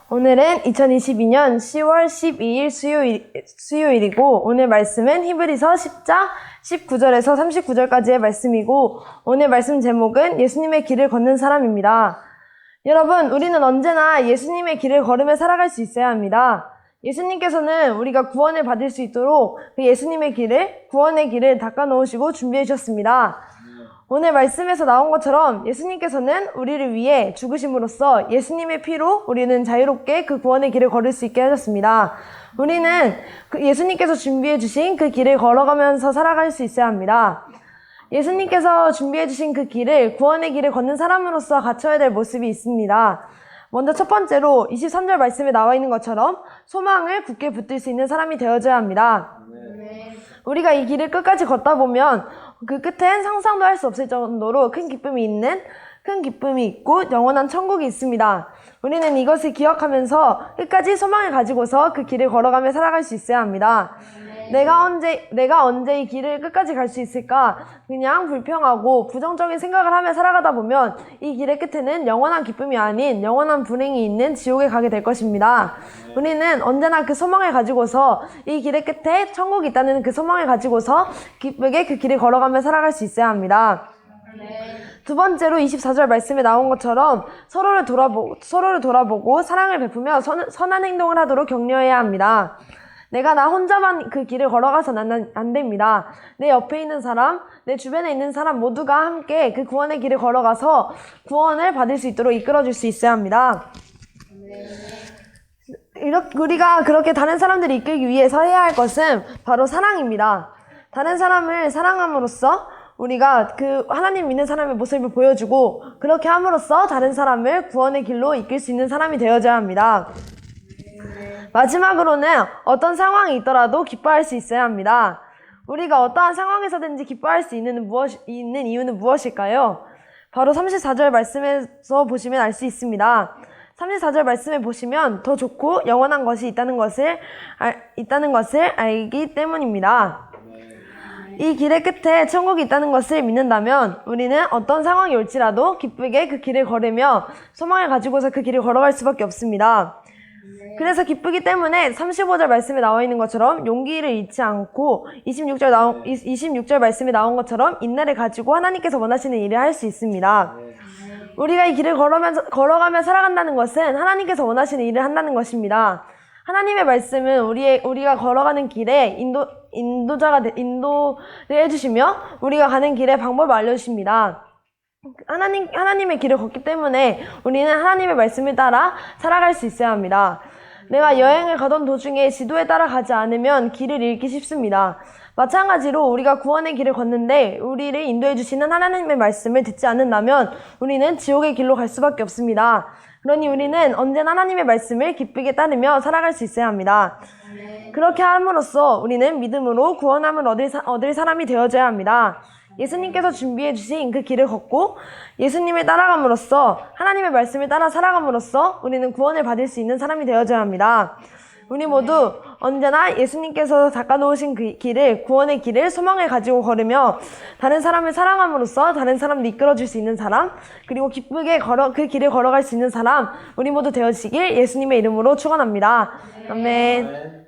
오늘은 2022년 10월 12일 수요일이고 오늘 말씀은 히브리서 10장 19절에서 39절까지의 말씀이고 오늘 말씀 제목은 예수님의 길을 걷는 사람입니다. 여러분, 우리는 언제나 예수님의 길을 걸으며 살아갈 수 있어야 합니다. 예수님께서는 우리가 구원을 받을 수 있도록 그 예수님의 길을, 구원의 길을 닦아놓으시고 준비해 주셨습니다. 오늘 말씀에서 나온 것처럼 예수님께서는 우리를 위해 죽으심으로써 예수님의 피로 우리는 자유롭게 그 구원의 길을 걸을 수 있게 하셨습니다. 우리는 예수님께서 준비해 주신 그 길을 걸어가면서 살아갈 수 있어야 합니다. 예수님께서 준비해 주신 그 길을, 구원의 길을 걷는 사람으로서 갖춰야 될 모습이 있습니다. 먼저 첫 번째로 23절 말씀에 나와 있는 것처럼 소망을 굳게 붙들 수 있는 사람이 되어줘야 합니다. 우리가 이 길을 끝까지 걷다 보면 그 끝엔 상상도 할 수 없을 정도로 큰 기쁨이 있고 영원한 천국이 있습니다. 우리는 이것을 기억하면서 끝까지 소망을 가지고서 그 길을 걸어가며 살아갈 수 있어야 합니다. 내가 언제 이 길을 끝까지 갈 수 있을까? 그냥 불평하고 부정적인 생각을 하며 살아가다 보면 이 길의 끝에는 영원한 기쁨이 아닌 영원한 불행이 있는 지옥에 가게 될 것입니다. 우리는 언제나 그 소망을 가지고서 이 길의 끝에 천국이 있다는 그 소망을 가지고서 기쁘게 그 길을 걸어가며 살아갈 수 있어야 합니다. 두 번째로 24절 말씀에 나온 것처럼 서로를 돌아보고 사랑을 베푸며 선한 행동을 하도록 격려해야 합니다. 내가 나 혼자만 그 길을 걸어가서는 안 됩니다. 내 옆에 있는 사람, 내 주변에 있는 사람 모두가 함께 그 구원의 길을 걸어가서 구원을 받을 수 있도록 이끌어줄 수 있어야 합니다. 우리가 그렇게 다른 사람들을 이끌기 위해서 해야 할 것은 바로 사랑입니다. 다른 사람을 사랑함으로써 우리가 그 하나님 믿는 사람의 모습을 보여주고 그렇게 함으로써 다른 사람을 구원의 길로 이끌 수 있는 사람이 되어줘야 합니다. 마지막으로는 어떤 상황이 있더라도 기뻐할 수 있어야 합니다. 우리가 어떠한 상황에서든지 기뻐할 수 있는 이유는 무엇일까요? 바로 34절 말씀에서 보시면 알 수 있습니다. 34절 말씀에 보시면 더 좋고 영원한 것이 있다는 것을 알기 때문입니다. 이 길의 끝에 천국이 있다는 것을 믿는다면 우리는 어떤 상황이 올지라도 기쁘게 그 길을 걸으며 소망을 가지고서 그 길을 걸어갈 수밖에 없습니다. 그래서 기쁘기 때문에 35절 말씀에 나와 있는 것처럼 용기를 잃지 않고 26절 말씀에 나온 것처럼 인내를 가지고 하나님께서 원하시는 일을 할 수 있습니다. 우리가 이 길을 걸어가며 살아간다는 것은 하나님께서 원하시는 일을 한다는 것입니다. 하나님의 말씀은 우리가 걸어가는 길에 인도를 해주시며 우리가 가는 길의 방법을 알려주십니다. 하나님의 길을 걷기 때문에 우리는 하나님의 말씀을 따라 살아갈 수 있어야 합니다. 내가 여행을 가던 도중에 지도에 따라 가지 않으면 길을 잃기 쉽습니다. 마찬가지로 우리가 구원의 길을 걷는데 우리를 인도해 주시는 하나님의 말씀을 듣지 않는다면 우리는 지옥의 길로 갈 수밖에 없습니다. 그러니 우리는 언제나 하나님의 말씀을 기쁘게 따르며 살아갈 수 있어야 합니다. 그렇게 함으로써 우리는 믿음으로 구원함을 얻을 사람이 되어줘야 합니다. 예수님께서 준비해 주신 그 길을 걷고 예수님을 따라감으로써 하나님의 말씀을 따라 살아감으로써 우리는 구원을 받을 수 있는 사람이 되어줘야 합니다. 우리 모두 언제나 예수님께서 닦아놓으신 그 길을, 구원의 길을, 소망을 가지고 걸으며 다른 사람을 사랑함으로써 다른 사람을 이끌어줄 수 있는 사람, 그리고 기쁘게 그 길을 걸어갈 수 있는 사람, 우리 모두 되어지길 예수님의 이름으로 축원합니다. 아멘.